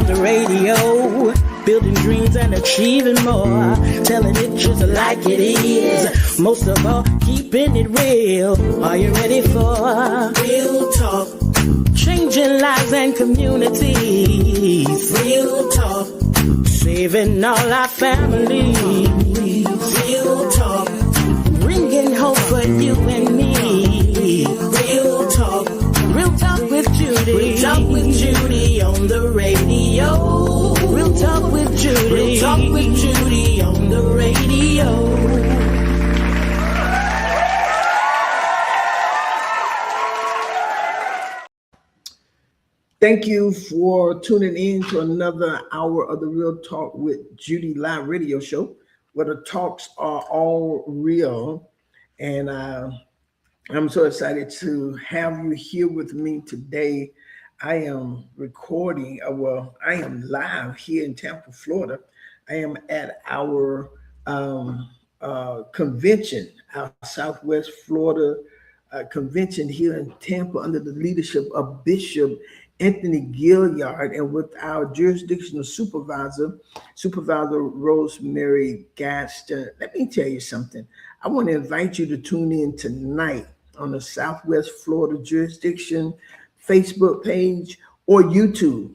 on the radio, building dreams and achieving more, telling it just like it is. Most of all, keeping it real. Are you ready for real talk? Changing lives and communities. Real talk. Saving all our families. Real talk. Bringing hope for you and me. Real talk. Real talk with Judy. Real talk with Judy on the radio. Real talk with Judy. Real talk with Judy on the radio. Thank you for tuning in to another hour of the Real Talk with Judy live radio show, where the talks are all real. And I'm so excited to have you here with me today. I am recording, I am live here in Tampa, Florida. I am at our convention, our Southwest Florida convention here in Tampa under the leadership of Bishop Anthony Gilliard, and with our jurisdictional supervisor, Supervisor Rosemary Gaston. Let me tell you something. I want to invite you to tune in tonight on the Southwest Florida jurisdiction Facebook page or YouTube.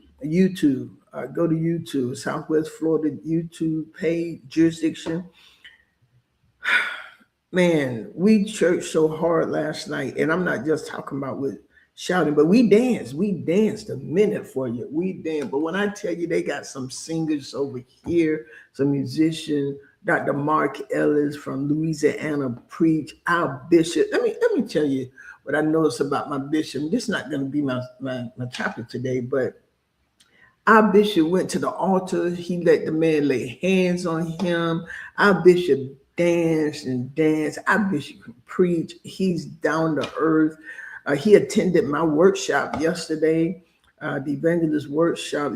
Go to YouTube, Southwest Florida YouTube page, jurisdiction. Man, we churched so hard last night, and I'm not just talking about with shouting, but we danced a minute for you. We danced. But when I tell you they got some singers over here, some musicians, Dr. Mark Ellis from Louisiana preach, our bishop. Let me tell you what I noticed about my bishop. This is not going to be my topic today, but our bishop went to the altar. He let the man lay hands on him. Our bishop danced and danced. Our bishop can preach. He's down to earth. He attended my workshop yesterday, the evangelism workshop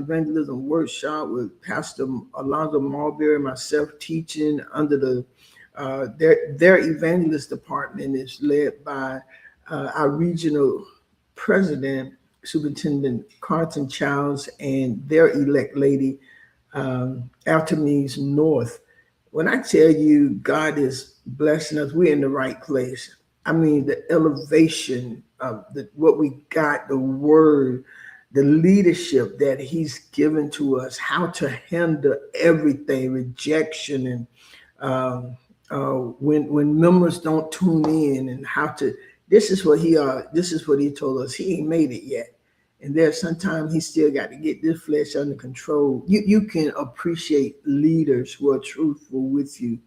with Pastor Alonzo Marbury and myself teaching under the their evangelist department is led by our regional president, Superintendent Carlton Childs, and their elect lady, Artemis North. When I tell you God is blessing us, we're in the right place. I mean, the elevation of what we got, the word, the leadership that he's given to us, how to handle everything, rejection, and when members don't tune in, and how to. This is what he told us. He ain't made it yet, and there's sometimes he still got to get this flesh under control. You can appreciate leaders who are truthful with you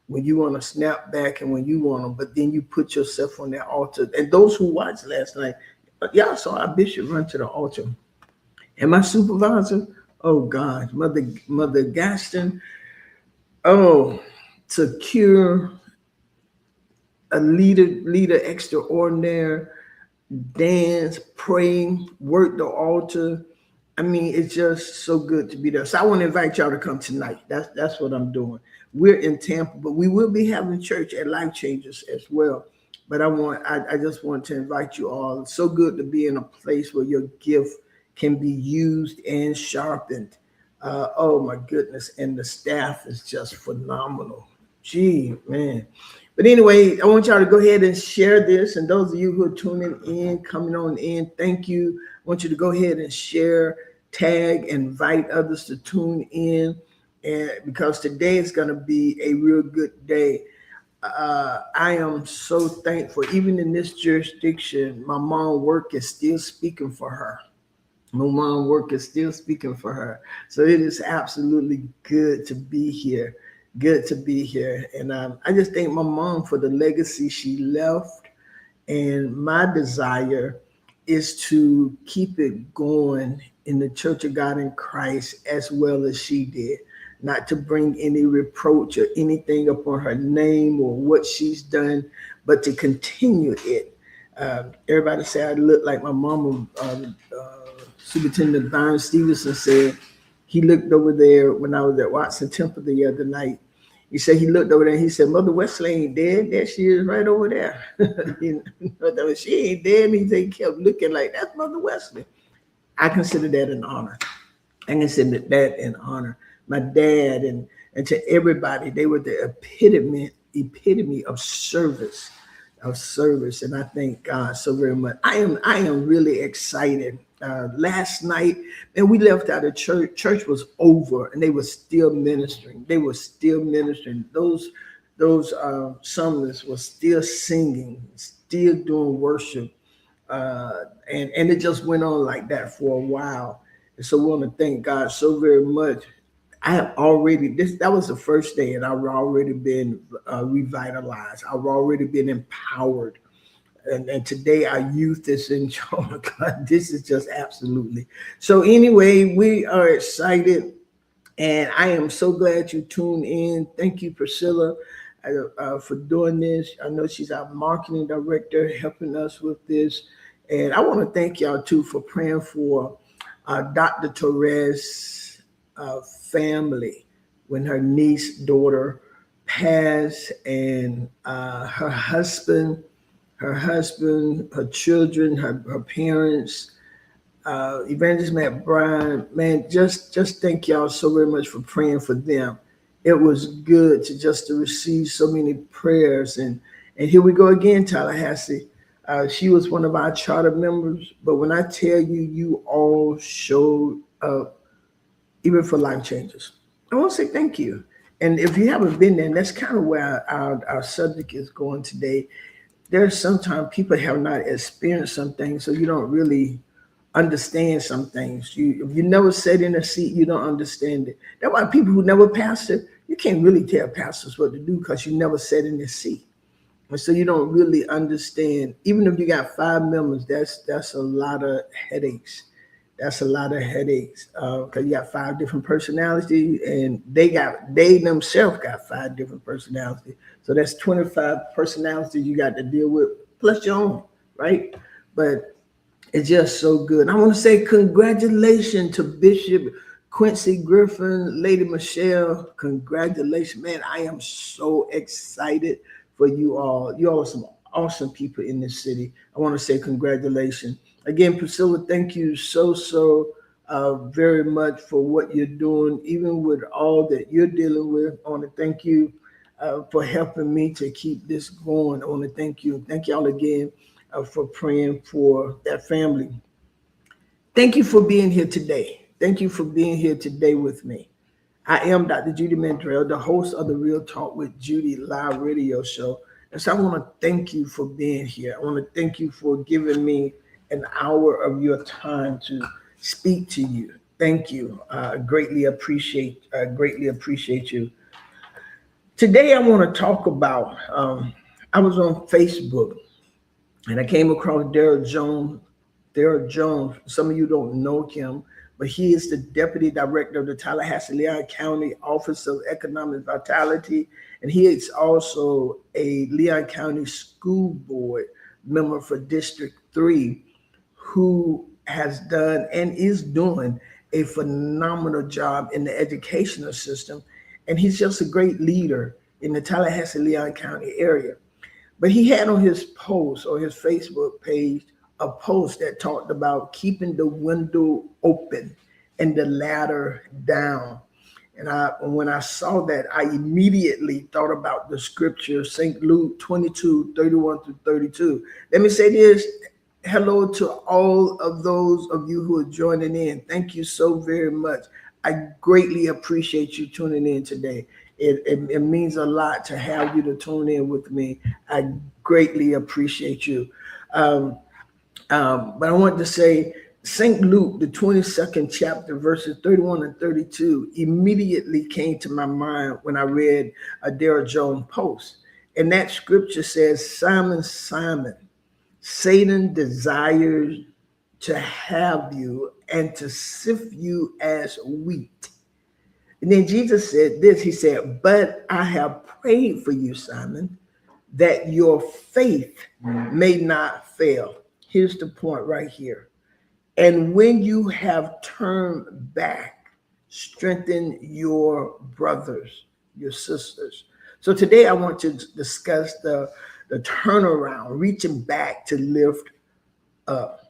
when you want to snap back and when you want to, but then you put yourself on that altar. And those who watched last night, y'all saw our bishop run to the altar. And my supervisor, oh God, Mother Gaston, secure, a leader extraordinaire, dance, praying, work the altar. I mean, it's just so good to be there. So I want to invite y'all to come tonight. That's what I'm doing. We're in Tampa, but we will be having church at Life Changers as well. But I just want to invite you all. It's so good to be in a place where your gift can be used and sharpened. Oh my goodness. And the staff is just phenomenal. Gee, man. But anyway, I want y'all to go ahead and share this. And those of you who are tuning in, coming on in, thank you. I want you to go ahead and share, tag, invite others to tune in. And because today is going to be a real good day. I am so thankful. Even in this jurisdiction, my mom work is still speaking for her. So it is absolutely good to be here. And I just thank my mom for the legacy she left. And my desire is to keep it going in the Church of God in Christ as well as she did. Not to bring any reproach or anything upon her name or what she's done, but to continue it. Everybody say I look like my mama. Superintendent Byron Stevenson said he looked over there when I was at Watson Temple the other night. He said he looked over there and he said, Mother Wesley ain't dead. There she is right over there. She ain't dead. And he kept looking like, that's Mother Wesley. I consider that an honor. I can say that in honor. My dad and to everybody, they were the epitome of service. And I thank God so very much. I am really excited. Last night, and we left out of church. Church was over, and they were still ministering. They were still ministering. Those summoners were still singing, still doing worship, and it just went on like that for a while. And so we want to thank God so very much. I have already that was the first day, and I've already been revitalized. I've already been empowered, and today our youth is enjoying. God, this is just absolutely. So anyway, we are excited, and I am so glad you tuned in. Thank you, Priscilla, for doing this. I know she's our marketing director, helping us with this, and I want to thank y'all too for praying for Dr. Torres' family when her daughter passed, and her children, her parents, Evangelist Matt Bryan, man, just thank y'all so very much for praying for them. It was good to receive so many prayers, and here we go again, Tallahassee. She was one of our charter members, but when I tell you, you all showed up, even for life changes. I want to say thank you. And if you haven't been there, and that's kind of where our subject is going today. There's sometimes people have not experienced some things, so you don't really understand some things. If you never sat in a seat, you don't understand it. That's why people who never pastored, you can't really tell pastors what to do because you never sat in the seat. And so you don't really understand. Even if you got 5 members, that's a lot of headaches. That's a lot of headaches because you got 5 different personalities, and they themselves got 5 different personalities. So that's 25 personalities you got to deal with, plus your own, right? But it's just so good. I want to say congratulations to Bishop Quincy Griffin, Lady Michelle. Congratulations, man. I am so excited for you all. You all are some awesome people in this city. I want to say congratulations. Again, Priscilla, thank you so very much for what you're doing, even with all that you're dealing with. I want to thank you for helping me to keep this going. I want to thank you. Thank y'all again for praying for that family. Thank you for being here today. Thank you for being here today with me. I am Dr. Judy Mandrell, the host of the Real Talk with Judy live radio show. And so I want to thank you for being here. I want to thank you for giving me an hour of your time to speak to you. Thank you. Greatly appreciate you. Today I want to talk about, I was on Facebook and I came across Darrell Jones. Darrell Jones, some of you don't know him, but he is the Deputy Director of the Tallahassee-Leon County Office of Economic Vitality, and he is also a Leon County School Board member for District 3, who has done and is doing a phenomenal job in the educational system, and he's just a great leader in the Tallahassee-Leon County area. But he had on his post, or his Facebook page, a post that talked about keeping the window open and the ladder down. And when I saw that, I immediately thought about the scripture, St. Luke 22:31-32. Let me say this. Hello to all of those of you who are joining in. Thank you so very much. I greatly appreciate you tuning in today. It means a lot to have you to tune in with me. I greatly appreciate you. But I want to say St. Luke, the 22nd chapter, verses 31 and 32, immediately came to my mind when I read a Darrell Jones post. And that scripture says, Simon, Simon, Satan desires to have you and to sift you as wheat. And then Jesus said this, he said, but I have prayed for you, Simon, that your faith may not fail. Here's the point right here. And when you have turned back, strengthen your brothers, your sisters. So today I want to discuss the turnaround, reaching back to lift up,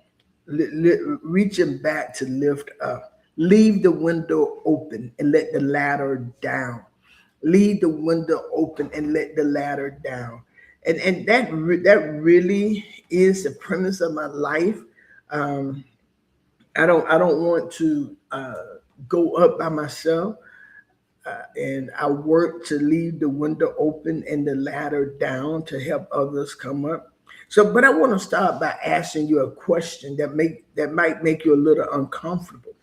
reaching back to lift up. Leave the window open and let the ladder down. Leave the window open and let the ladder down. And that really is the premise of my life. Um, I don't want to go up by myself, and I work to leave the window open and the ladder down to help others come up. So, but I want to start by asking you a question that might make you a little uncomfortable.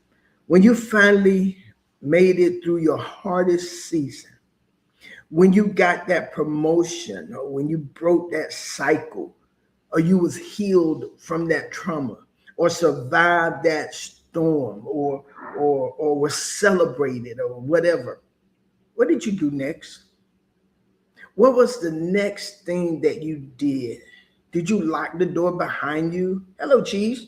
When you finally made it through your hardest season, when you got that promotion, or when you broke that cycle, or you was healed from that trauma, or survived that storm, or was celebrated, or whatever, what did you do next? What was the next thing that you did? Did you lock the door behind you? Hello, Cheese.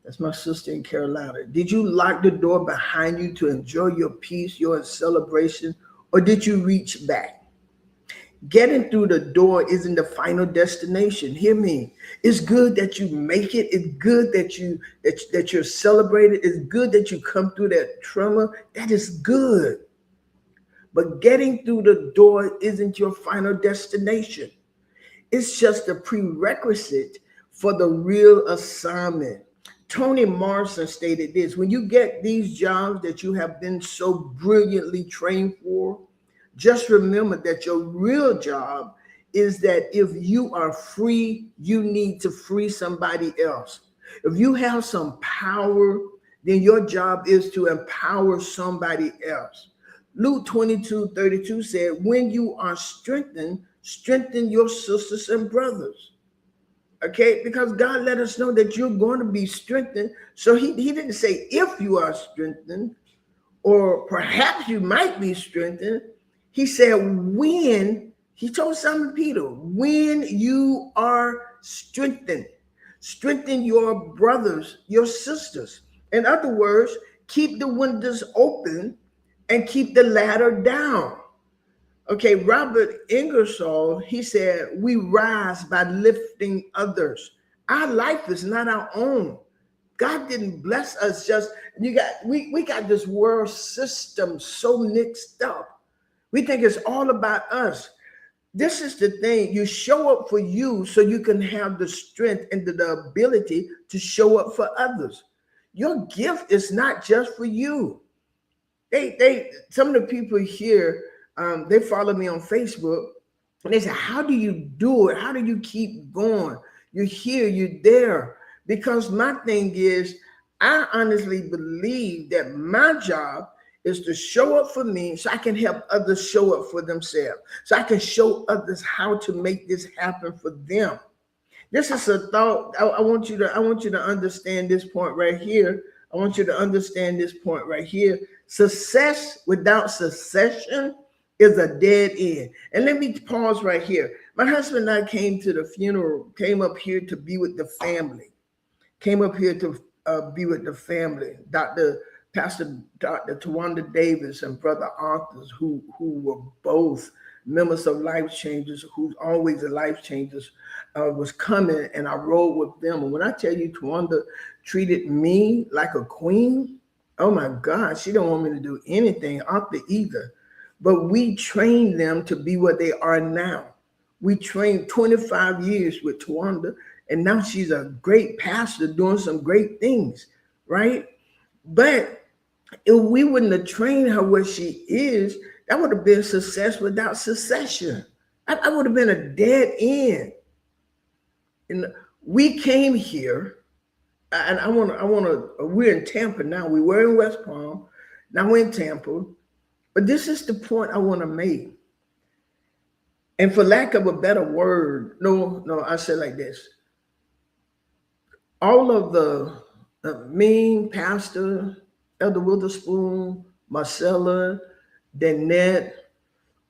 That's my sister in Carolina. Did you lock the door behind you to enjoy your peace, your celebration, or did you reach back? Getting through the door isn't the final destination. Hear me. It's good that you make it. It's good that you're celebrated. It's good that you come through that trauma. That is good. But getting through the door isn't your final destination. It's just a prerequisite for the real assignment. Toni Morrison stated this: when you get these jobs that you have been so brilliantly trained for, just remember that your real job is that if you are free, you need to free somebody else. If you have some power, then your job is to empower somebody else. Luke 22:32 said, when you are strengthened, strengthen your sisters and brothers. Okay, because God let us know that you're going to be strengthened. So he didn't say if you are strengthened, or perhaps you might be strengthened. He said when. He told Simon Peter, when you are strengthened, strengthen your brothers, your sisters. In other words, keep the windows open and keep the ladder down. Okay, Robert Ingersoll, he said, we rise by lifting others. Our life is not our own. God didn't bless us just, we got this world system so mixed up. We think it's all about us. This is the thing. You show up for you so you can have the strength and the ability to show up for others. Your gift is not just for you. Some of the people here, they follow me on Facebook, and they say, how do you do it? How do you keep going? You're here, you're there. Because my thing is, I honestly believe that my job is to show up for me so I can help others show up for themselves. So I can show others how to make this happen for them. This is a thought. I want you to understand this point right here. I want you to understand this point right here. Success without succession is a dead end. And let me pause right here. My husband and I came to the funeral, came up here to be with the family, Pastor Dr. Tawanda Davis and Brother Arthur, who were both members of Life Changers, who's always the Life Changers, was coming, and I rode with them. And when I tell you Tawanda treated me like a queen, oh my God, she don't want me to do anything, Arthur either. But we trained them to be what they are now. We trained 25 years with Tawanda, and now she's a great pastor doing some great things, right? But if we wouldn't have trained her where she is, that would have been success without succession. I would have been a dead end. And we came here, and we're in Tampa now. We were in West Palm, now we're in Tampa. But this is the point I want to make. And for lack of a better word, no, I say like this. All of the mean pastor, Elder Witherspoon, Marcella, Danette,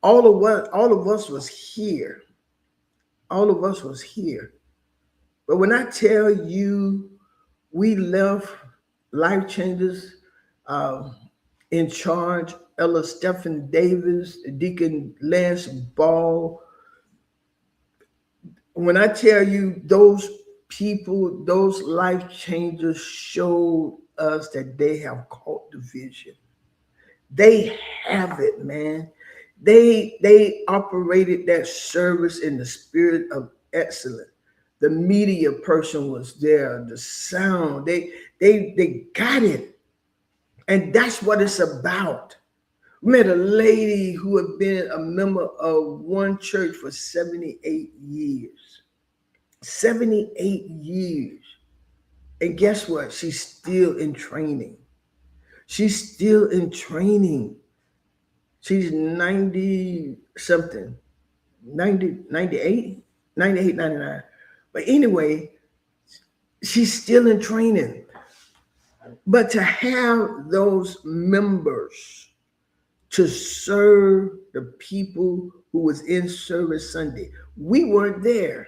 all of us was here. All of us was here. But when I tell you we left Life Changers in charge, Elder Stephen Davis, Deacon Lance Ball, when I tell you those people, those Life Changers showed us that they have caught the vision. They have it, man. They operated that service in the spirit of excellence. The media person was there, the sound, they got it. And that's what it's about. We met a lady who had been a member of one church for 78 years. 78 years. And guess what? She's still in training. She's still in training. She's 90 something, 90, 98, 98, 99. But anyway, she's still in training. But to have those members to serve the people who was in service Sunday, we weren't there.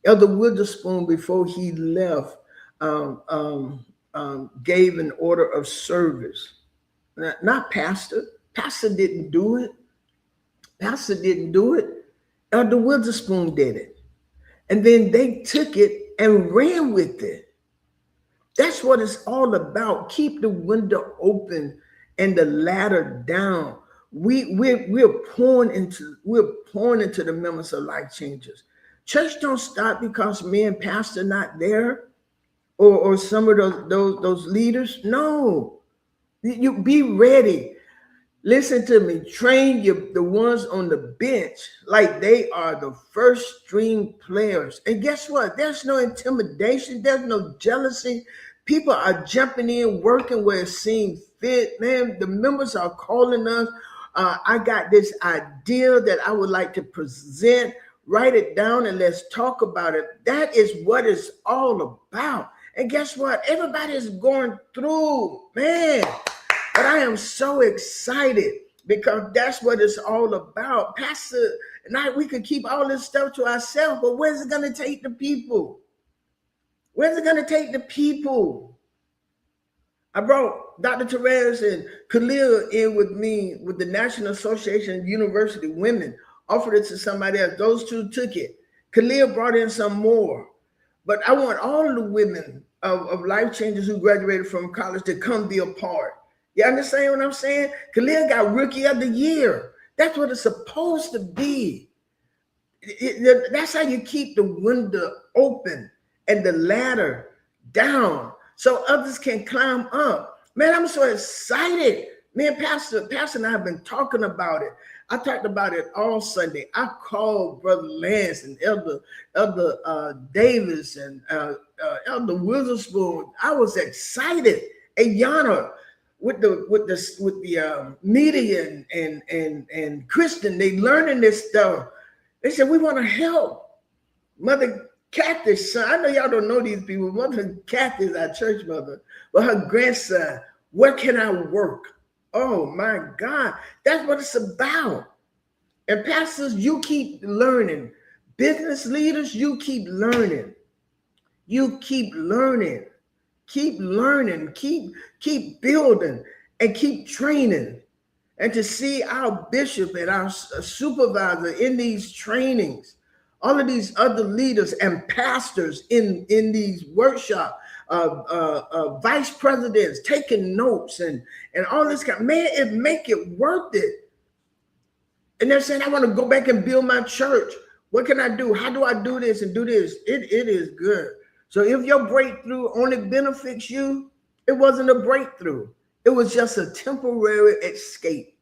Elder Witherspoon, before he left, gave an order of service. Not pastor. Pastor didn't do it. Pastor didn't do it. Elder Witherspoon did it. And then they took it and ran with it. That's what it's all about. Keep the window open and the ladder down. We're pouring into the members of Life Changers. Church don't stop because me and pastor not there, or some of those leaders. No, you be ready. Listen to me. Train the ones on the bench like they are the first string players. And guess what? There's no intimidation. There's no jealousy. People are jumping in, working where it seems fit. Man, the members are calling us. I got this idea that I would like to present. Write it down and let's talk about it. That is what it's all about. And guess what? Everybody is going through, man. But I am so excited because that's what it's all about. Pastor and I, we could keep all this stuff to ourselves, but where's it going to take the people? Where's it going to take the people? I brought Dr. Therese and Khalil in with me with the National Association of University Women, offered it to somebody else. Those two took it. Khalil brought in some more. But I want all of the women of Life Changers who graduated from college to come be a part. You understand what I'm saying? Khalil got Rookie of the Year. That's what it's supposed to be. That's how you keep the window open and the ladder down so others can climb up. Man, I'm so excited. Me and Pastor and I have been talking about it. I talked about it all Sunday. I called Brother Lance and Elder Davis and Elder Witherspoon. I was excited. Ayana with the media and Christian, they learning this stuff. They said, we want to help. Mother Kathy's son, I know y'all don't know these people. Mother Kathy is our church mother, but her grandson, where can I work? Oh my God, that's what it's about. And pastors, you keep learning. Business leaders, you keep learning. You keep learning. Keep learning, keep building, and keep training. And to see our bishop and our supervisor in these trainings, all of these other leaders and pastors in these workshops, vice presidents taking notes and all this kind, man, it make it worth it. And they're saying, I want to go back and build my church. What can I do? How do I do this and do this? It is good. So if your breakthrough only benefits you, it wasn't a breakthrough. It was just a temporary escape.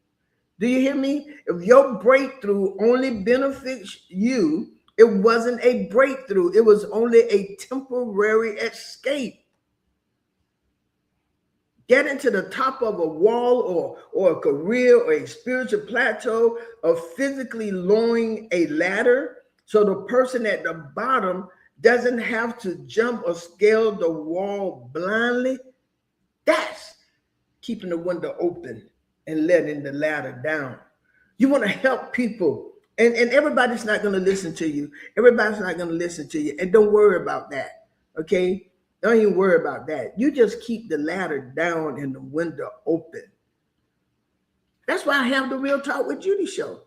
Do you hear me? If your breakthrough only benefits you, it wasn't a breakthrough. It was only a temporary escape. Getting to the top of a wall or a career or a spiritual plateau, or physically lowering a ladder so the person at the bottom doesn't have to jump or scale the wall blindly. That's keeping the window open and letting the ladder down. You want to help people, and everybody's not going to listen to you. Everybody's not going to listen to you. And don't worry about that, okay? Don't even worry about that. You just keep the ladder down and the window open. That's why I have the Real Talk with Judy show,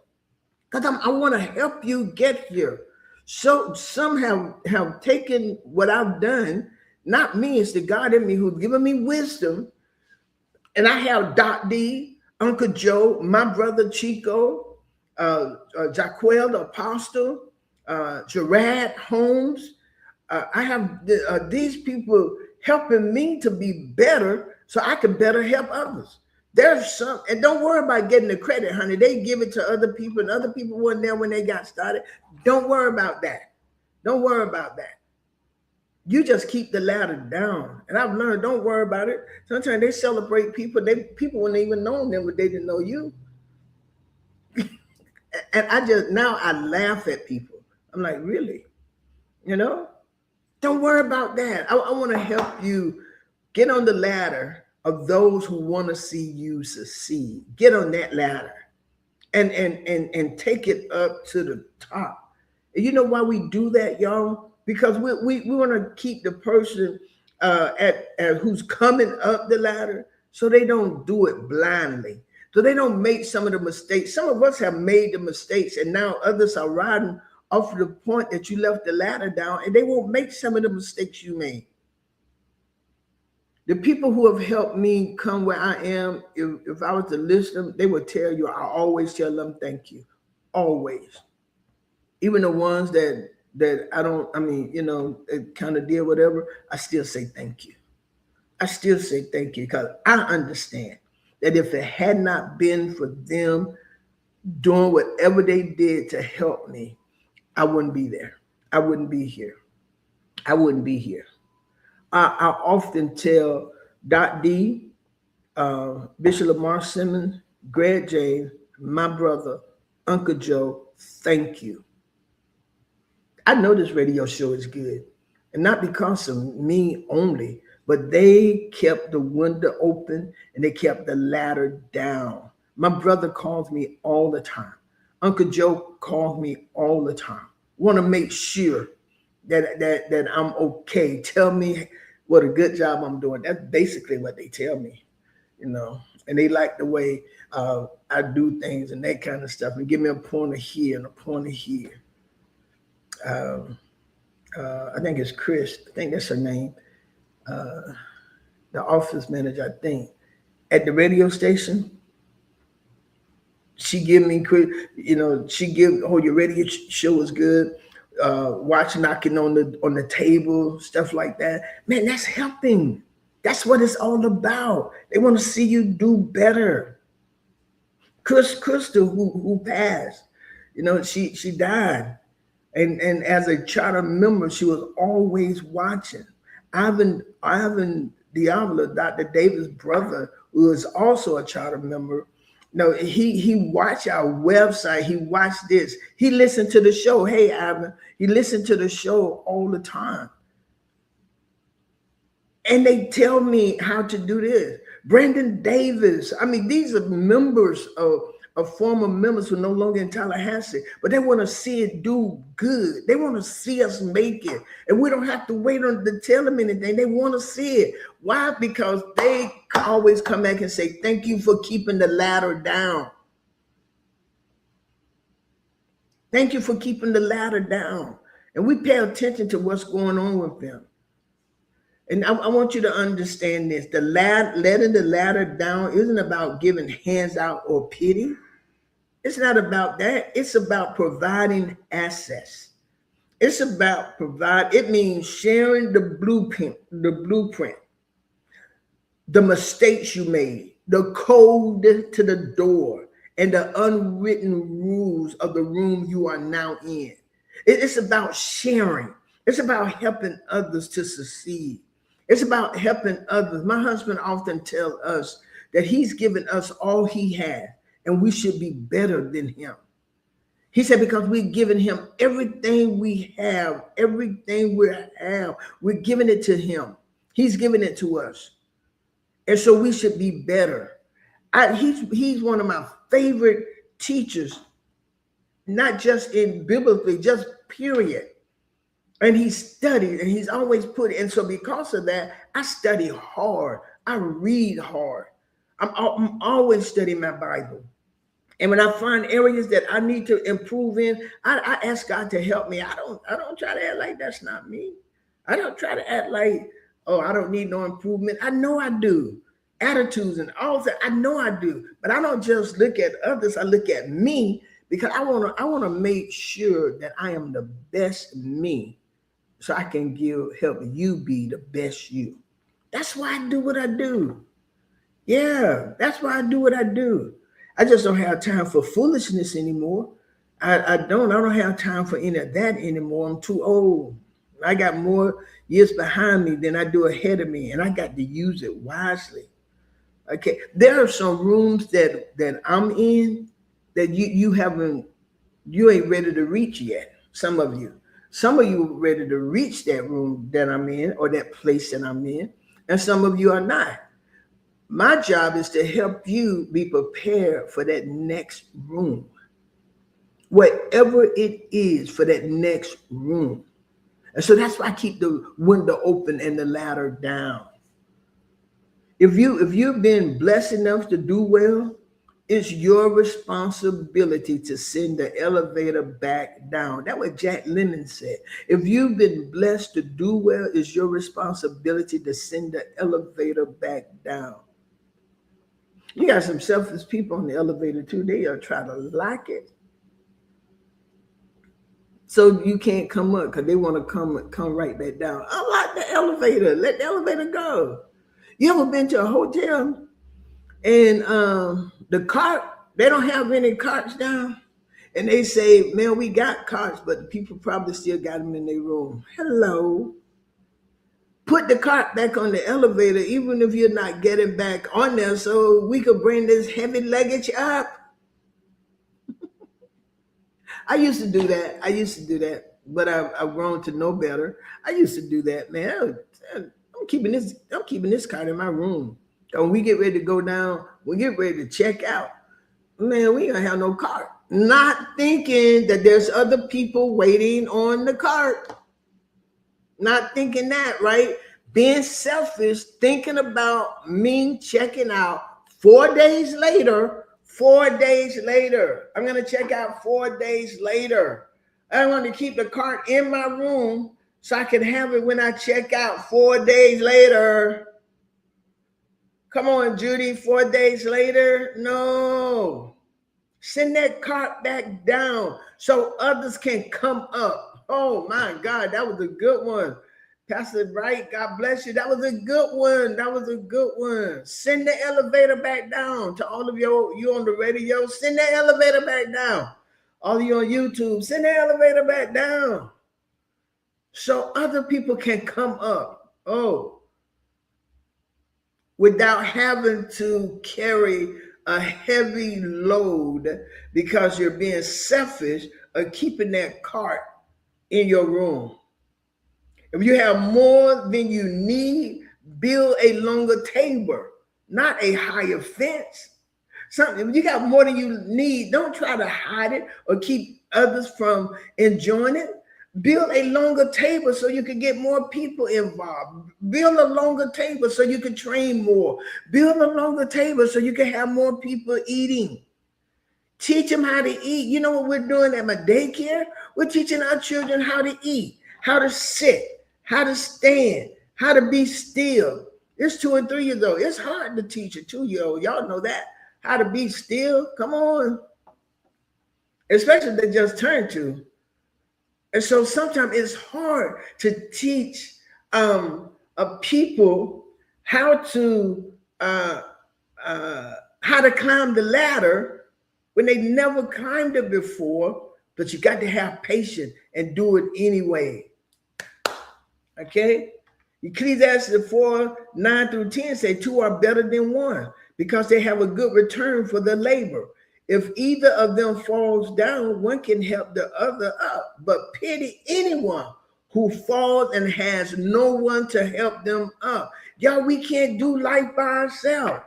because I want to help you get here. So some have taken what I've done Not me, it's the God in me who's given me wisdom. And I have Doc D, Uncle Joe, my brother Chico, Jaquel the Apostle, Gerard Holmes. I have these people helping me to be better so I can better help others. There's some, and don't worry about getting the credit, honey. They give it to other people, and other people weren't there when they got started. Don't worry about that. Don't worry about that. You just keep the ladder down. And I've learned, don't worry about it. Sometimes they celebrate people. People wouldn't even know them, but they didn't know you. And now I laugh at people. I'm like, really? You know? Don't worry about that. I want to help you get on the ladder of those who want to see you succeed. Get on that ladder and take it up to the top. And you know why we do that, y'all? Because we want to keep the person at who's coming up the ladder so they don't do it blindly. So they don't make some of the mistakes. Some of us have made the mistakes, and now others are riding off the point that you left the ladder down, and they won't make some of the mistakes you made. The people who have helped me come where I am, if I was to list them, they would tell you, I always tell them thank you. Always. Even the ones that I don't, I mean, you know, it kind of did whatever, I still say thank you. I still say thank you because I understand that if it had not been for them doing whatever they did to help me, I wouldn't be there. I wouldn't be here. I wouldn't be here. I often tell Doc D, Bishop Lamar Simmons, Greg James, my brother, Uncle Joe, thank you. I know this radio show is good, and not because of me only, but they kept the window open and they kept the ladder down. My brother calls me all the time. Uncle Joe calls me all the time. Want to make sure that I'm okay. Tell me what a good job I'm doing. That's basically what they tell me, you know. And they like the way I do things and that kind of stuff, and give me a pointer here and a pointer here. I think it's Chris. I think that's her name. The office manager, I think, at the radio station. She give me, you know, oh, your radio show is good. Watch knocking on the table, stuff like that. Man, that's helping. That's what it's all about. They want to see you do better. Crystal, who passed, you know, she died. And as a charter member, she was always watching. Ivan Diablo, Dr. Davis' brother, who is also a charter member, no, he watched our website. He watched this. He listened to the show. Hey, Ivan, he listened to the show all the time. And they tell me how to do this. Brandon Davis. I mean, these are members of former members who are no longer in Tallahassee, but they want to see it do good. They want to see us make it. And we don't have to wait on to tell them anything. They want to see it. Why? Because they always come back and say, thank you for keeping the ladder down. Thank you for keeping the ladder down. And we pay attention to what's going on with them. And I want you to understand this. Letting the ladder down isn't about giving hands out or pity. It's not about that. It's about providing access. It's about it means sharing the blueprint, the mistakes you made, the code to the door, and the unwritten rules of the room you are now in. It's about sharing. It's about helping others to succeed. It's about helping others. My husband often tells us that he's given us all he has, and we should be better than him. He said, because we've given him everything we have, we're giving it to him. He's giving it to us. And so we should be better. He's one of my favorite teachers, not just in biblically, just period. And he studied, and he's always put it. And so because of that, I study hard. I read hard. I'm always studying my Bible. And when I find areas that I need to improve in, I ask God to help me. I don't try to act like that's not me. I don't try to act like Oh, I don't need no improvement. I know I do. Attitudes and all that, I know I do. But I don't just look at others, I look at me, because I wanna make sure that I am the best me, so I can help you be the best you. That's why I do what I do. Yeah, that's why I do what I do. I just don't have time for foolishness anymore. I don't have time for any of that anymore. I'm too old. I got more years behind me than I do ahead of me, and I got to use it wisely. Okay. There are some rooms that I'm in that you ain't ready to reach yet. Some of you. Some of you are ready to reach that room that I'm in or that place that I'm in, and some of you are not. My job is to help you be prepared for that next room, whatever it is for that next room. And so that's why I keep the window open and the ladder down. If you've been blessed enough to do well, it's your responsibility to send the elevator back down. That's what Jack Lemmon said. If you've been blessed to do well, it's your responsibility to send the elevator back down. You got some selfless people on the elevator too. They are trying to lock it, so you can't come up because they want to come right back down. Unlock the elevator. Let the elevator go. You ever been to a hotel and the cart, they don't have any carts down? And they say, man, we got carts, but the people probably still got them in their room. Hello. Put the cart back on the elevator, even if you're not getting back on there, so we could bring this heavy luggage up. I used to do that. But I've grown to know better. I used to do that, man. I'm keeping this cart in my room. And when we get ready to go down, we get ready to check out, man, we ain't gonna have no cart. Not thinking that there's other people waiting on the cart. Not thinking that, right? Being selfish, thinking about me checking out 4 days later. 4 days later. I'm going to check out 4 days later. I want to keep the cart in my room so I can have it when I check out 4 days later. Come on, Judy, 4 days later? No. Send that cart back down so others can come up. Oh my God, that was a good one. Pastor Bright, God bless you. That was a good one. Send the elevator back down. To all of you on the radio, send the elevator back down. All of you on YouTube, send the elevator back down so other people can come up. Oh, without having to carry a heavy load because you're being selfish or keeping that cart in your room. If you have more than you need, build a longer table, not a higher fence. If you got more than you need, don't try to hide it or keep others from enjoying it. Build a longer table so you can get more people involved. Build a longer table so you can train more. Build a longer table so you can have more people eating. Teach them how to eat. You know what we're doing at my daycare? We're teaching our children how to eat, how to sit, how to stand, how to be still. It's 2 and 3 years old. It's hard to teach a 2-year-old. Y'all know that. How to be still. Come on. Especially if they just turned 2. And so sometimes it's hard to teach people how to climb the ladder when they never climbed it before. But you got to have patience and do it anyway. Okay? Ecclesiastes 4:9-10 say 2 are better than 1 because they have a good return for their labor. If either of them falls down, one can help the other up. But pity anyone who falls and has no one to help them up. Y'all, we can't do life by ourselves.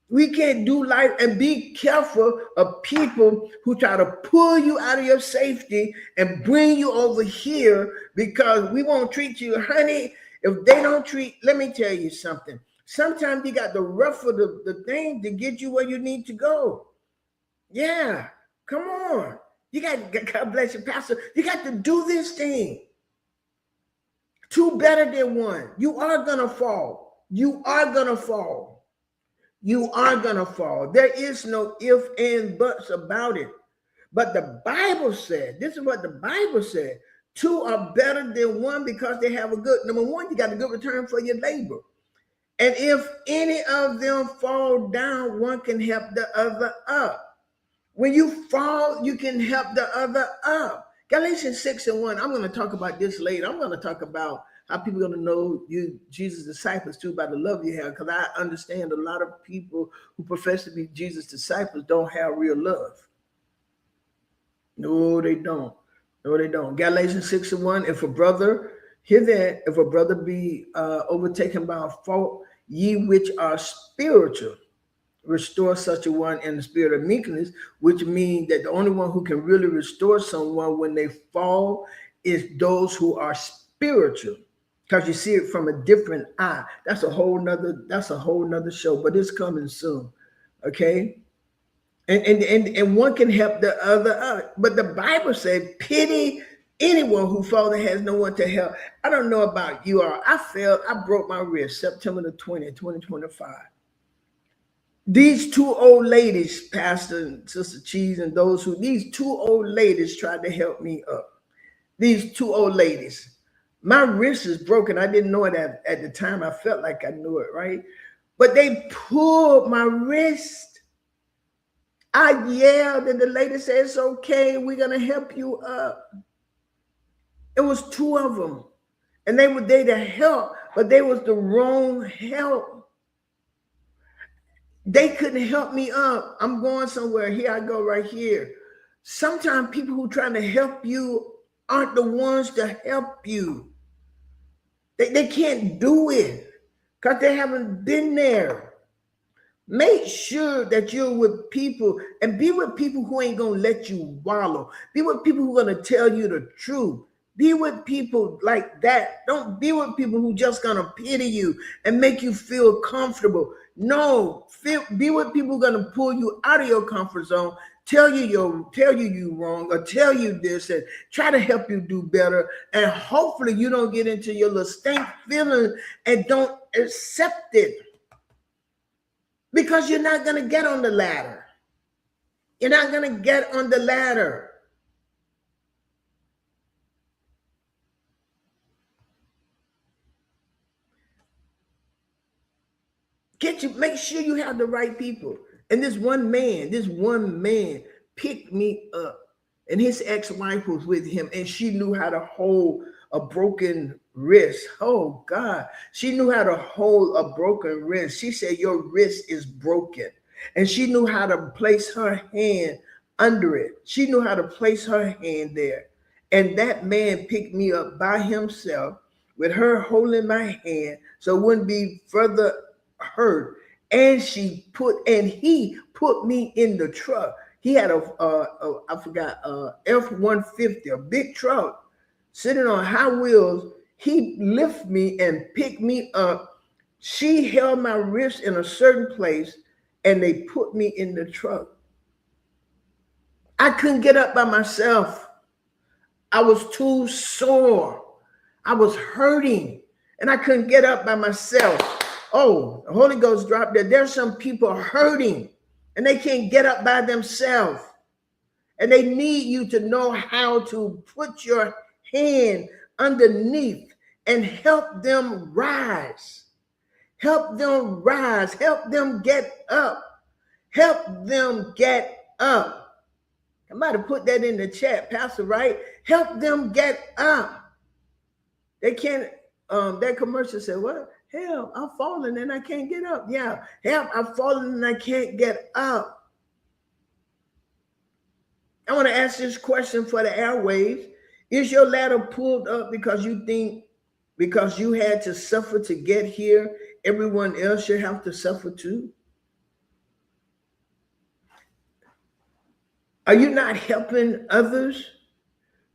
We can't do life, and be careful of people who try to pull you out of your safety and bring you over here because we won't treat you, honey. If they don't treat, let me tell you something. Sometimes you got to ruffle the thing to get you where you need to go. Yeah, come on. You got, God bless you, Pastor. You got to do this thing. Two better than one. You are going to fall. You are going to fall. You are going to fall. There is no if and buts about it. But the Bible said, this is what the Bible said. Two are better than one because they have a good, number one, you got a good return for your labor. And if any of them fall down, one can help the other up. When you fall, you can help the other up. Galatians 6:1. I'm going to talk about this later. I'm going to talk about how people are going to know you, Jesus' disciples, too, by the love you have. Because I understand a lot of people who profess to be Jesus' disciples don't have real love. No, they don't. No, they don't. Galatians 6:1. If a brother, hear that, if a brother be overtaken by a fault, ye which are spiritual, restore such a one in the spirit of meekness, which means that the only one who can really restore someone when they fall is those who are spiritual, because you see it from a different eye. That's a whole nother show, but it's coming soon. Okay. And one can help the other up. But the Bible said, pity anyone who falls and has no one to help. I don't know about you all. I broke my wrist September the 20th, 2025. These two old ladies, Pastor and Sister Cheese, and these two old ladies tried to help me up. These two old ladies. My wrist is broken. I didn't know it at the time. I felt like I knew it, right? But they pulled my wrist. I yelled, and the lady said, it's okay. We're going to help you up. It was two of them. And they were there to help, but they was the wrong help. They couldn't help me up. I'm going somewhere. Here I go right here. Sometimes people who trying to help you aren't the ones to help you. They can't do it because they haven't been there. Make sure that you're with people, and be with people who ain't going to let you wallow. Be with people who are going to tell you the truth. Be with people like that. Don't be with people who just going to pity you and make you feel comfortable. No, be with people who are going to pull you out of your comfort zone, tell you you wrong, or tell you this, and try to help you do better. And hopefully you don't get into your little stank feeling and don't accept it. Because you're not going to get on the ladder. You're not going to get on the ladder. Make sure you have the right people. And this one man picked me up. And his ex-wife was with him, and she knew how to hold a broken wrist. Oh God, she knew how to hold a broken wrist. She said, your wrist is broken. And she knew how to place her hand under it. She knew how to place her hand there. And that man picked me up by himself with her holding my hand so it wouldn't be further hurt. And he put me in the truck. He had a F-150, a big truck, sitting on high wheels. He lifted me and picked me up. She held my wrist in a certain place, and they put me in the truck. I couldn't get up by myself. I was too sore. I was hurting, and I couldn't get up by myself. Oh, the Holy Ghost dropped there. There's some people hurting, and they can't get up by themselves. And they need you to know how to put your hand underneath and help them rise. Help them rise. Help them get up. Help them get up. I might have put that in the chat, Pastor, right? Help them get up. They can't, that commercial said, what? Help, I'm falling and I can't get up. Yeah, help, I'm falling and I can't get up. I want to ask this question for the airwaves. Is your ladder pulled up because you think because you had to suffer to get here, everyone else should have to suffer too? Are you not helping others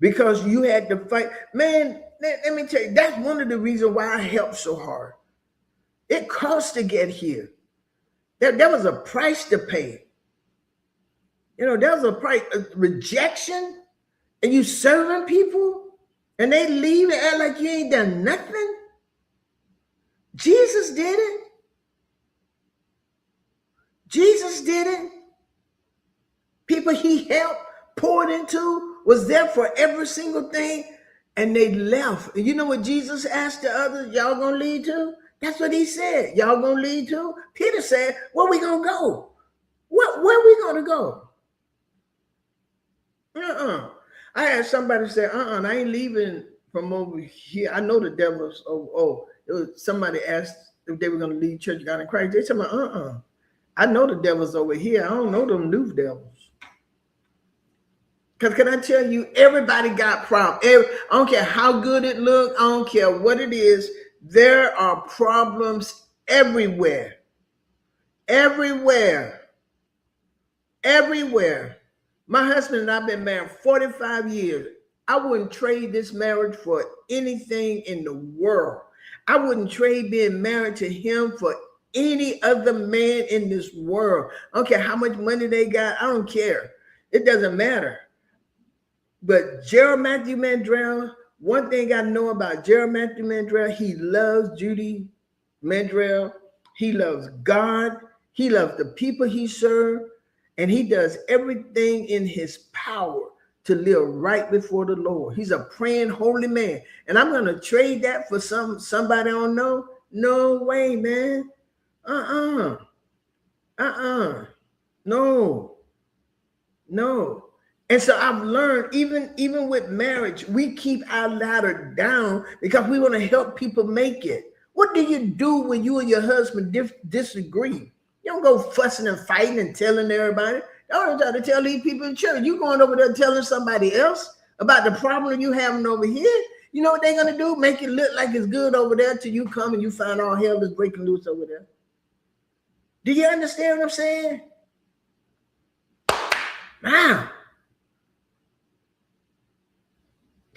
because you had to fight? Man, let me tell you, that's one of the reasons why I helped so hard. It cost to get here. There was a price to pay. You know, there was a price, rejection, and you serving people, And they leave and act like you ain't done nothing. Jesus did it. Jesus did it. People he helped, poured into, was there for every single thing, and they left. And you know what Jesus asked the others, y'all gonna lead to? That's what he said. Y'all gonna lead to? Peter said, where we gonna go? Where we gonna go? I had somebody say, I ain't leaving from over here. I know the devil's, it was somebody asked if they were gonna leave Church of God in Christ. They said, I know the devil's over here. I don't know them new devils. Because can I tell you, everybody got problems. I don't care how good it looks. I don't care what it is. There are problems everywhere. Everywhere. Everywhere. My husband and I have been married 45 years. I wouldn't trade this marriage for anything in the world. I wouldn't trade being married to him for any other man in this world. I don't care how much money they got. I don't care. It doesn't matter. But Gerald Matthew Mandrell, one thing I know about Gerald Matthew Mandrell, he loves Judy Mandrell. He loves God. He loves the people he serves. And he does everything in his power to live right before the Lord. He's a praying, holy man. And I'm going to trade that for somebody I don't know? No way, man. No. And so I've learned, even with marriage, we keep our ladder down because we want to help people make it. What do you do when you and your husband disagree? You don't go fussing and fighting and telling everybody. Don't try to tell these people in church. You going over there telling somebody else about the problem you having over here. You know what they're going to do? Make it look like it's good over there till you come and you find all hell is breaking loose over there. Do you understand what I'm saying? Wow.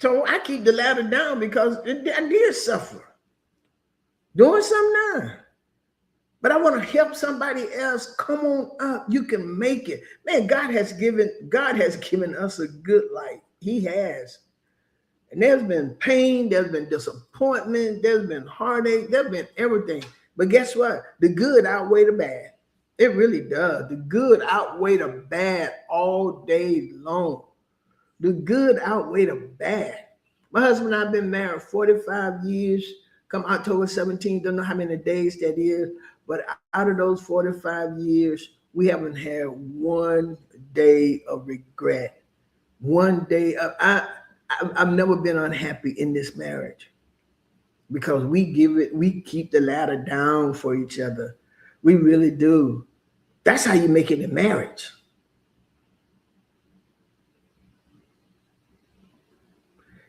So I keep the ladder down because I did suffer. Doing something now. But I want to help somebody else. Come on up. You can make it. Man, God has given us a good life. He has. And there's been pain, there's been disappointment, there's been heartache, there's been everything. But guess what? The good outweigh the bad. It really does. The good outweigh the bad all day long. The good outweigh the bad. My husband and I have been married 45 years. Come October 17th, don't know how many days that is. But out of those 45 years, we haven't had one day of regret. One day of, I've never been unhappy in this marriage because we keep the ladder down for each other. We really do. That's how you make it in marriage.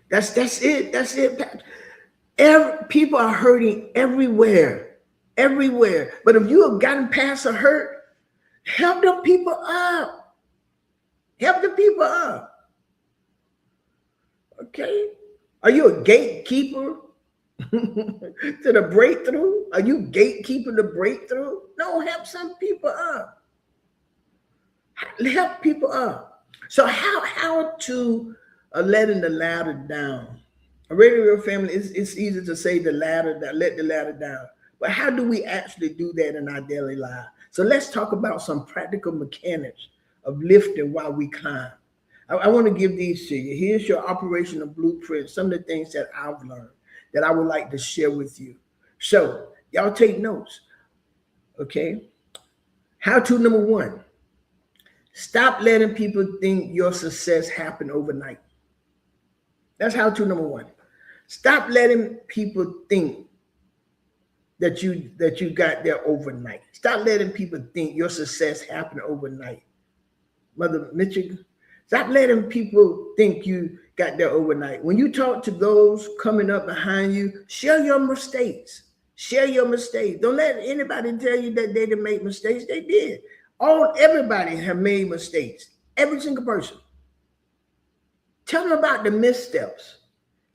That's it. That's it. People are hurting everywhere. But if you have gotten past a hurt, help them people up. Okay? Are you a gatekeeper to the breakthrough? Are you gatekeeper to breakthrough? No, help some people up. Help people up. So how to letting the ladder down? A radio family, it's easy to say let the ladder down. But how do we actually do that in our daily life? So let's talk about some practical mechanics of lifting while we climb. I want to give these to you. Here's your operational blueprint, some of the things that I've learned that I would like to share with you. So y'all take notes, okay? How-to number 1, stop letting people think your success happened overnight. That's how-to number 1. Stop letting people think that you got there overnight. Stop letting people think your success happened overnight. Mother Mitchell, stop letting people think you got there overnight. When you talk to those coming up behind you, share your mistakes. Don't let anybody tell you that they didn't make mistakes. They did. Everybody have made mistakes. Every single person. Tell them about the missteps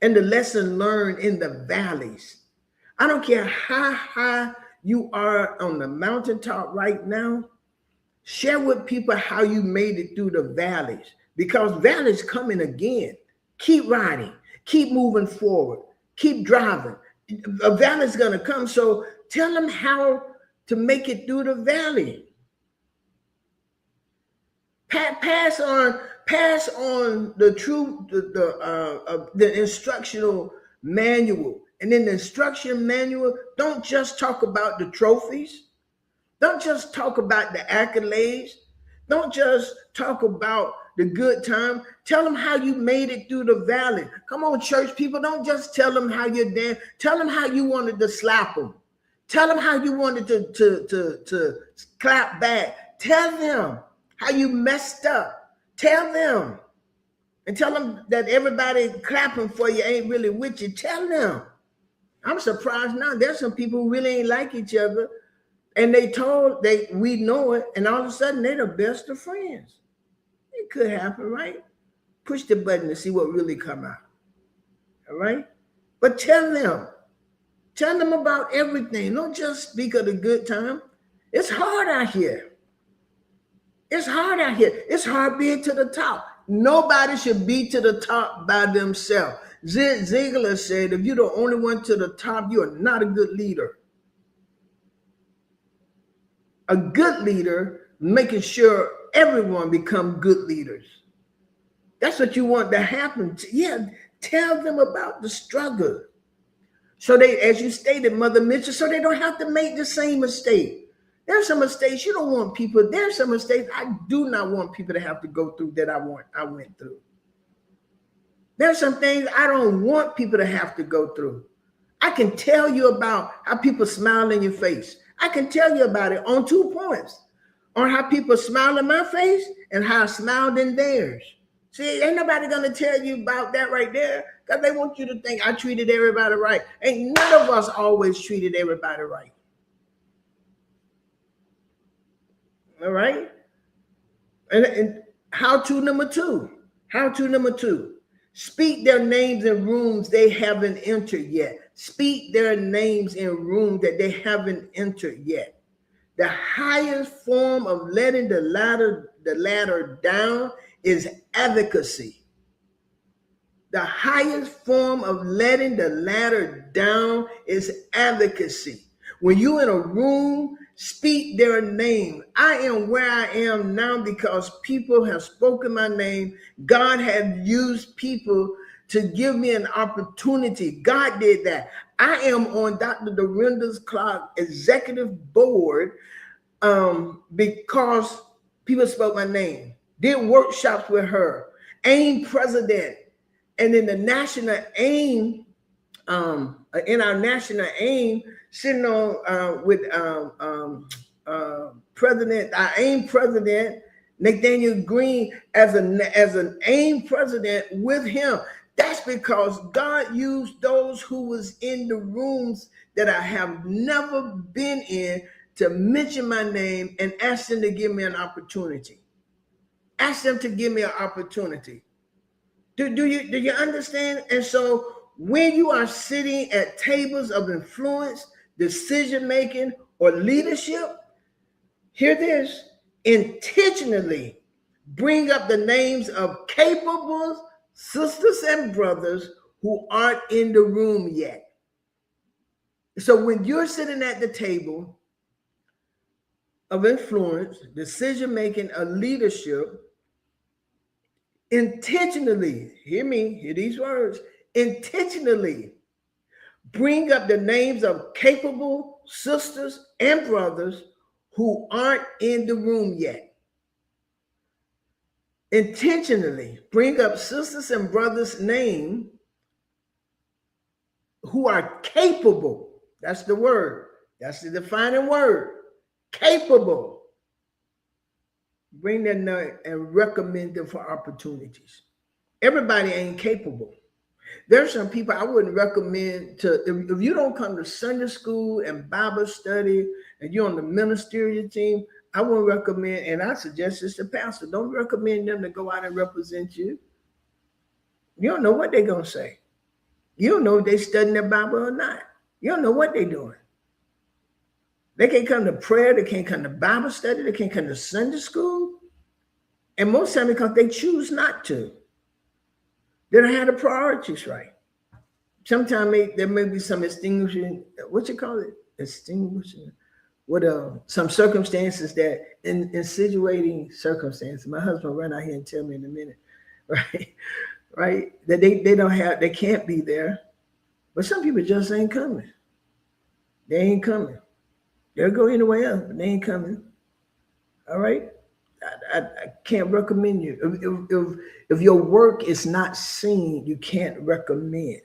and the lesson learned in the valleys. I don't care how high you are on the mountaintop right now. Share with people how you made it through the valleys, because valleys coming again. Keep riding. Keep moving forward. Keep driving. A valley's going to come. So tell them how to make it through the valley. Pass on the truth, the instructional manual. And in the instruction manual, don't just talk about the trophies. Don't just talk about the accolades. Don't just talk about the good time. Tell them how you made it through the valley. Come on, church people. Don't just tell them how you danced. Tell them how you wanted to slap them. Tell them how you wanted to clap back. Tell them how you messed up. Tell them. And tell them that everybody clapping for you ain't really with you. Tell them. I'm surprised now. There's some people who really ain't like each other. And we know it. And all of a sudden, they're the best of friends. It could happen, right? Push the button to see what really come out. All right? But tell them about everything. Don't just speak of the good time. It's hard out here. It's hard being to the top. Nobody should be to the top by themselves. Ziegler said, if you're the only one to the top, you are not a good leader. A good leader, making sure everyone become good leaders. That's what you want to happen. Tell them about the struggle. So they, as you stated, Mother Mitchell, so they don't have to make the same mistake. There's some mistakes you don't want people. There's some mistakes I do not want people to have to go through that I went through. There's some things I don't want people to have to go through. I can tell you about how people smile in your face. I can tell you about it on 2 points. On how people smile in my face and how I smiled in theirs. See, ain't nobody going to tell you about that right there because they want you to think I treated everybody right. Ain't none of us always treated everybody right. All right? And how-to number two. Speak their names in rooms they haven't entered yet. Speak their names in rooms that they haven't entered yet. The highest form of letting the ladder down is advocacy. The highest form of letting the ladder down is advocacy. When you're in a room, speak their name. I am where I am now because people have spoken my name. God has used people to give me an opportunity. God did that. I am on Dr. Dorinda Clark executive board because people spoke my name. Did workshops with her. AIM president. And in the national AIM, in our national AIM, sitting on with president, our AIM president, Nathaniel Green, as an AIM president with him. That's because God used those who was in the rooms that I have never been in to mention my name and ask them to give me an opportunity. Ask them to give me an opportunity. Do you understand? And so when you are sitting at tables of influence, decision making, or leadership, hear this: intentionally bring up the names of capable sisters and brothers who aren't in the room yet. So when you're sitting at the table of influence, decision making, or leadership, intentionally, hear these words, intentionally bring up the names of capable sisters and brothers who aren't in the room yet. Intentionally bring up sisters and brothers' name who are capable. That's the word. That's the defining word. Capable. Bring them and recommend them for opportunities. Everybody ain't capable. There's some people I wouldn't recommend to, if you don't come to Sunday school and Bible study and you're on the ministerial team, I wouldn't recommend, and I suggest this to pastor, don't recommend them to go out and represent you. You don't know what they're going to say. You don't know if they're studying their Bible or not. You don't know what they're doing. They can't come to prayer. They can't come to Bible study. They can't come to Sunday school. And most times because they choose not to. They don't have the priorities right. Sometimes there may be some extinguishing, what you call it? Extinguishing. What some circumstances that insinuating circumstances. My husband run out here and tell me in a minute, right? Right? That they can't be there. But some people just ain't coming. They ain't coming. They'll go anywhere else, but they ain't coming. All right? I can't recommend you. If your work is not seen, you can't recommend.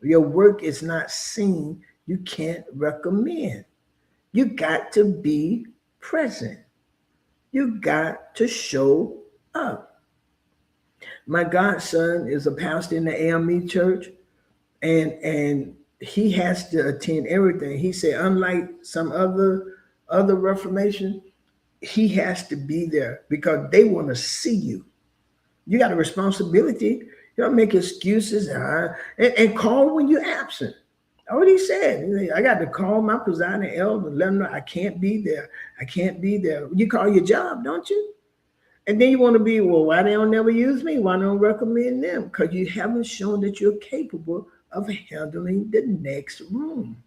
If your work is not seen, you can't recommend. You got to be present. You got to show up. My godson is a pastor in the AME church, and he has to attend everything. He said, unlike some other Reformation, he has to be there because they want to see you. You got a responsibility. You don't make excuses and call when you're absent. What he said, I got to call my presiding elder and let them know I can't be there. I can't be there. You call your job, don't you? And then you want to be, well, why they don't never use me? Why don't recommend them? Because you haven't shown that you're capable of handling the next room.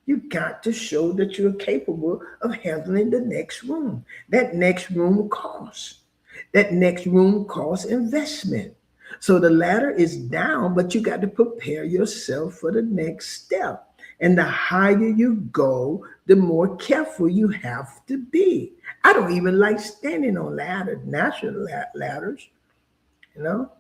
You got to show that you're capable of handling the next room. That next room costs. That next room costs investment. So the ladder is down, but you got to prepare yourself for the next step. And the higher you go, the more careful you have to be. I don't even like standing on ladders, natural ladders. You know,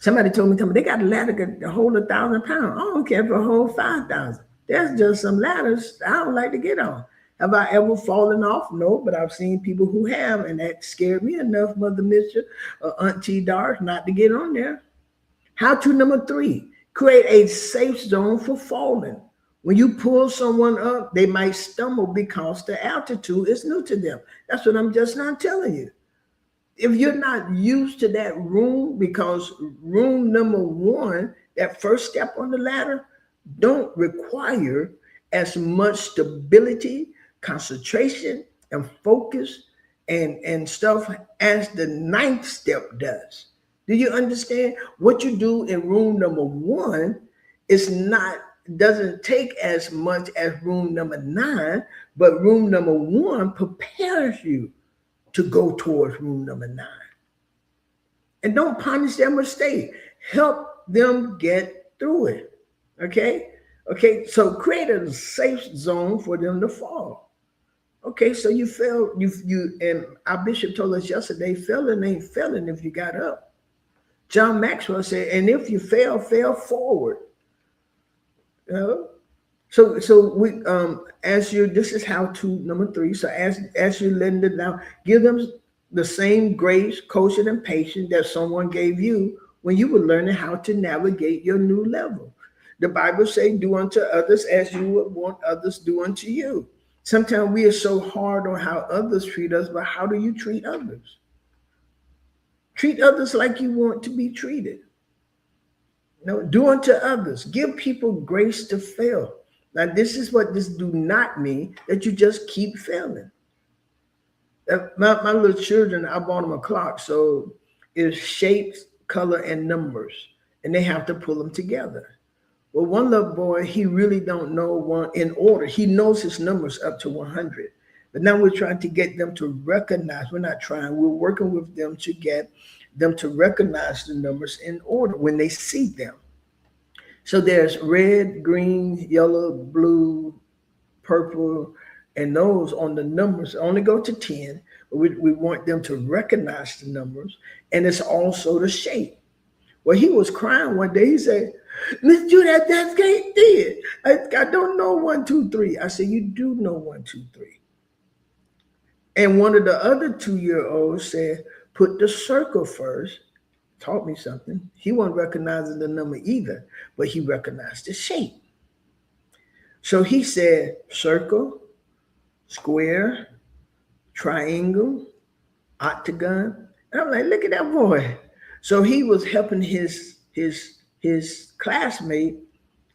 somebody told me they got a ladder that hold 1,000 pounds. I don't care if it hold 5,000. There's just some ladders I don't like to get on. Have I ever fallen off? No, but I've seen people who have, and that scared me enough, Mother Mitchell or Auntie Doris, not to get on there. How to number 3, create a safe zone for falling. When you pull someone up, they might stumble because the altitude is new to them. That's what I'm just not telling you. If you're not used to that room, because room number 1, that first step on the ladder, don't require as much stability, concentration, and focus and stuff as the 9th step does. Do you understand? What you do in room number 1 doesn't take as much as room number 9, but room number 1 prepares you to go towards room number 9. And don't punish their mistake. Help them get through it. Okay, so create a safe zone for them to fall. Okay, so you fell, you and our bishop told us yesterday, failing ain't failing if you got up. John Maxwell said, and if you fail forward. You know? So we this is how to number 3. So as you letting it down, give them the same grace, coaching, and patience that someone gave you when you were learning how to navigate your new level. The Bible says, do unto others as you would want others do unto you. Sometimes we are so hard on how others treat us, but how do you treat others? Treat others like you want to be treated. Do unto others. Give people grace to fail. Now, this is what this do not mean, that you just keep failing. My little children, I bought them a clock, so it's shapes, color, and numbers, and they have to pull them together. Well, one little boy, he really don't know one in order. He knows his numbers up to 100. But now we're trying to get them to recognize. We're not trying. We're working with them to get them to recognize the numbers in order when they see them. So there's red, green, yellow, blue, purple, and those on the numbers only go to 10. We want them to recognize the numbers. And it's also the shape. Well, he was crying one day. He said, Miss Judy, that's great did. I don't know 1, 2, 3. I said, you do know 1, 2, 3. And one of the other 2-year-olds said, put the circle first. Taught me something. He wasn't recognizing the number either, but he recognized the shape. So he said, circle, square, triangle, octagon. And I'm like, look at that boy. So he was helping his classmate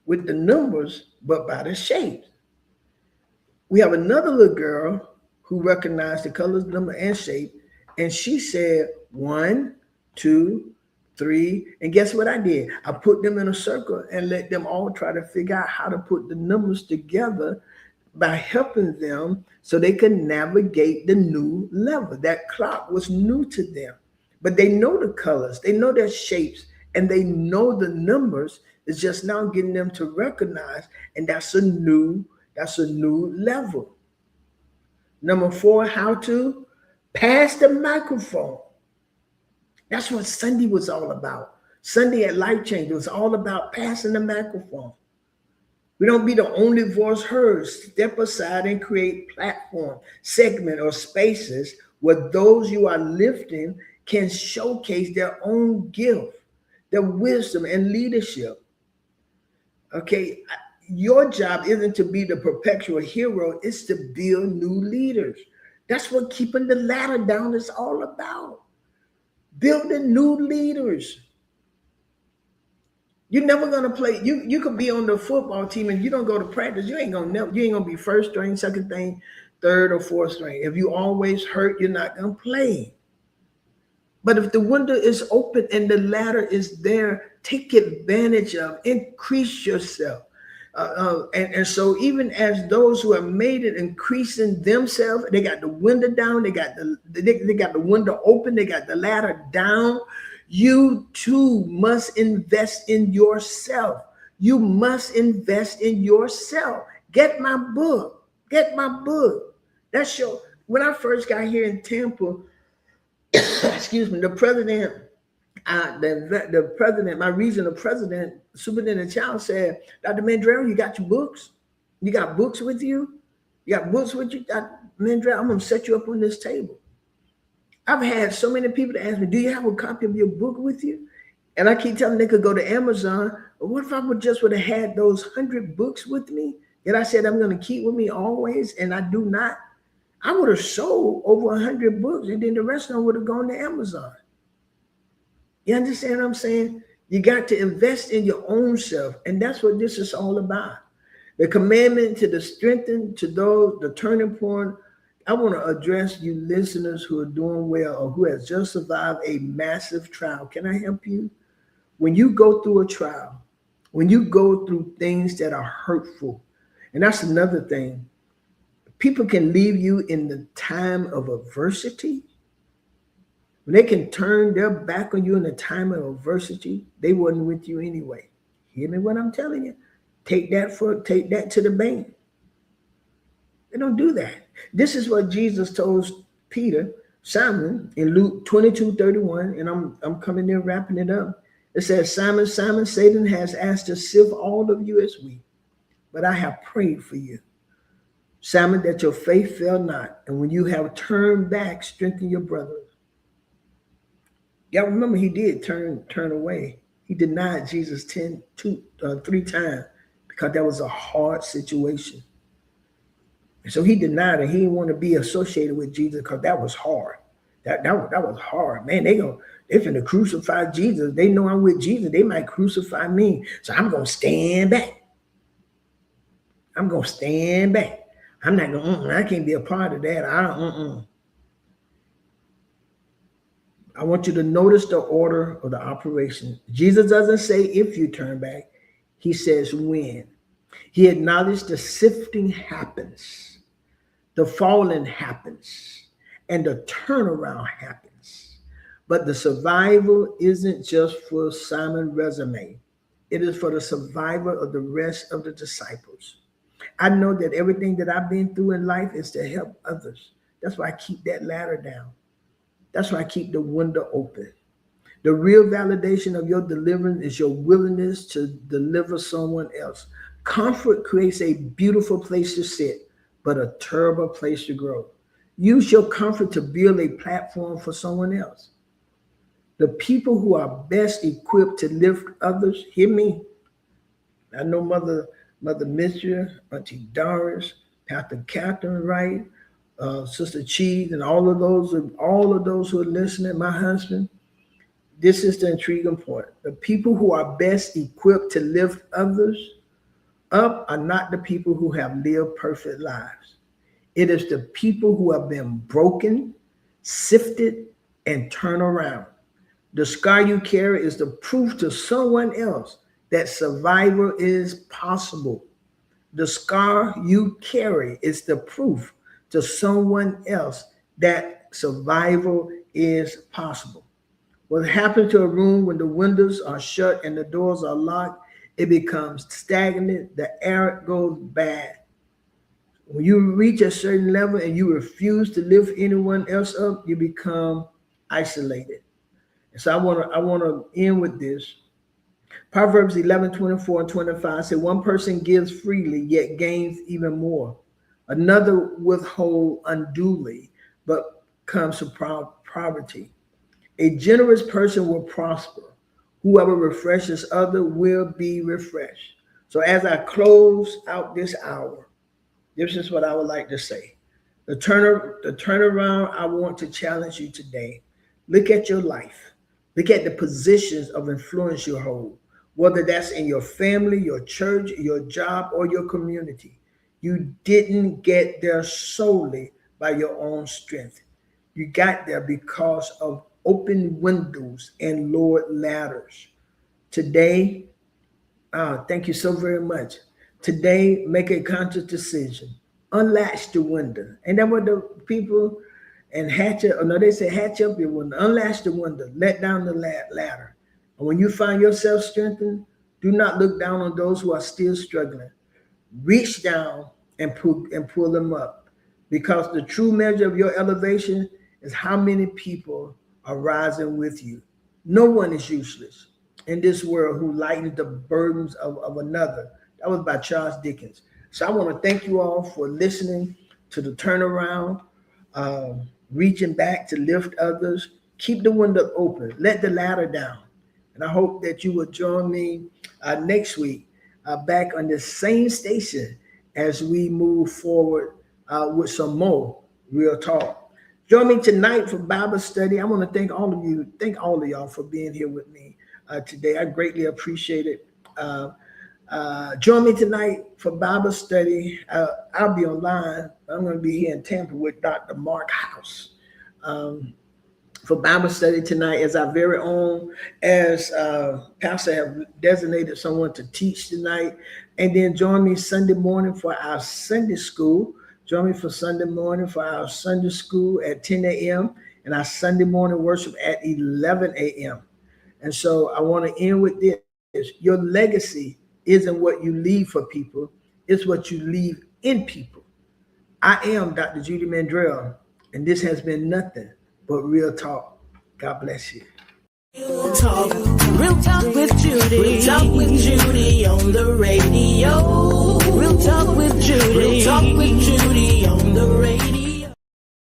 with the numbers, but by the shape. We have another little girl who recognized the colors, number, and shape, and she said 1, 2, 3. And guess what I did? I put them in a circle and let them all try to figure out how to put the numbers together by helping them so they could navigate the new level. That clock was new to them, but they know the colors, they know their shapes, and they know the numbers. It's just now getting them to recognize, and that's a new level. Number 4, how to pass the microphone. That's what Sunday was all about. Sunday at Life Change was all about passing the microphone. We don't be the only voice heard. Step aside and create platform, segment, or spaces where those you are lifting can showcase their own gift, their wisdom, and leadership. Okay, your job isn't to be the perpetual hero, it's to build new leaders. That's what keeping the ladder down is all about. Building new leaders. You're never gonna play. You could be on the football team and you don't go to practice. You ain't gonna be first string, second string, third or fourth string. If you always hurt, you're not gonna play. But if the window is open and the ladder is there, take advantage of, increase yourself. And so even as those who have made it increasing themselves, they got the window down, they got the window open, they got the ladder down. You too must invest in yourself. You must invest in yourself. Get my book. Get my book. That's your. When I first got here in Tampa, excuse me, the president, the president, my regional president, Superintendent Child said, Dr. Mandrell, you got your books? You got books with you? You got books with you? Dr. Mandrell, I'm going to set you up on this table. I've had so many people to ask me, do you have a copy of your book with you? And I keep telling them they could go to Amazon. But what if I would have had those 100 books with me? And I said, I'm going to keep with me always, and I do not. I would have sold over 100 books, and then the rest of them would have gone to Amazon. You understand what I'm saying? You got to invest in your own self, and that's what this is all about. The commandment to the strengthen, to those, the turning point. I want to address you listeners who are doing well or who has just survived a massive trial. Can I help you? When you go through a trial, when you go through things that are hurtful, and that's another thing, people can leave you in the time of adversity. When they can turn their back on you in the time of adversity, they wasn't with you anyway. Hear me what I'm telling you? Take that to the bank. They don't do that. This is what Jesus told Peter, Simon, in Luke 22:31, and I'm coming there wrapping it up. It says, Simon, Simon, Satan has asked to sift all of you as wheat, but I have prayed for you, Simon, that your faith fail not, and when you have turned back, strengthen your brothers. Y'all remember he did turn away. He denied Jesus 3 times because that was a hard situation. And so he denied it. He didn't want to be associated with Jesus because that was hard. That was hard. Man, they're finna crucify Jesus. They know I'm with Jesus. They might crucify me. So I'm going to stand back. I'm going to stand back. I'm not going to, I can't be a part of that. I want you to notice the order of the operation. Jesus doesn't say if you turn back. He says when. He acknowledged the sifting happens, the falling happens, and the turnaround happens. But the survival isn't just for Simon's resume. It is for the survival of the rest of the disciples. I know that everything that I've been through in life is to help others. That's why I keep that ladder down. That's why I keep the window open. The real validation of your deliverance is your willingness to deliver someone else. Comfort creates a beautiful place to sit, but a terrible place to grow. Use your comfort to build a platform for someone else. The people who are best equipped to lift others, hear me. I know Mother Mitra, Auntie Doris, Pastor Catherine Wright, Sister Cheese, and all of those who are listening, my husband. This is the intriguing part. The people who are best equipped to lift others up are not the people who have lived perfect lives. It is the people who have been broken, sifted, and turned around. The scar you carry is the proof to someone else that survival is possible. The scar you carry is the proof to someone else that survival is possible. What happens to a room when the windows are shut and the doors are locked? It becomes stagnant, the air goes bad. When you reach a certain level and you refuse to lift anyone else up, you become isolated. And so I want to end with this. Proverbs 11:24-25 say, one person gives freely, yet gains even more. Another withholds unduly, but comes to poverty. A generous person will prosper. Whoever refreshes others will be refreshed. So as I close out this hour, this is what I would like to say. The turnaround I want to challenge you today. Look at your life. Look at the positions of influence you hold, whether that's in your family, your church, your job, or your community. You didn't get there solely by your own strength. You got there because of open windows and lowered ladders. Today, thank you so very much. Today, make a conscious decision. Unlatch the window. And that what the people and they say hatch up your window. Unlatch the window. Let down the ladder. And when you find yourself strengthened, do not look down on those who are still struggling. Reach down and pull them up. Because the true measure of your elevation is how many people are rising with you. No one is useless in this world who lightens the burdens of another. That was by Charles Dickens. So I want to thank you all for listening to the turnaround, reaching back to lift others. Keep the window open. Let the ladder down. And I hope that you will join me next week back on the same station as we move forward with some more real talk. Join me tonight for Bible study. I want to thank all of y'all for being here with me today. I greatly appreciate it. Join me tonight for Bible study. I'll be online. I'm going to be here in Tampa with Dr. Mark House for Bible study tonight as our very own, as Pastor have designated someone to teach tonight. And then join me Sunday morning for our Sunday school. Join me for Sunday morning for our Sunday school at 10 a.m. and our Sunday morning worship at 11 a.m. And so I want to end with this. Your legacy isn't what you leave for people. It's what you leave in people. I am Dr. Judy Mandrell, and this has been nothing but Real Talk. God bless you. Real talk with Judy. Real talk with Judy on the radio. Real talk with Judy. Real talk with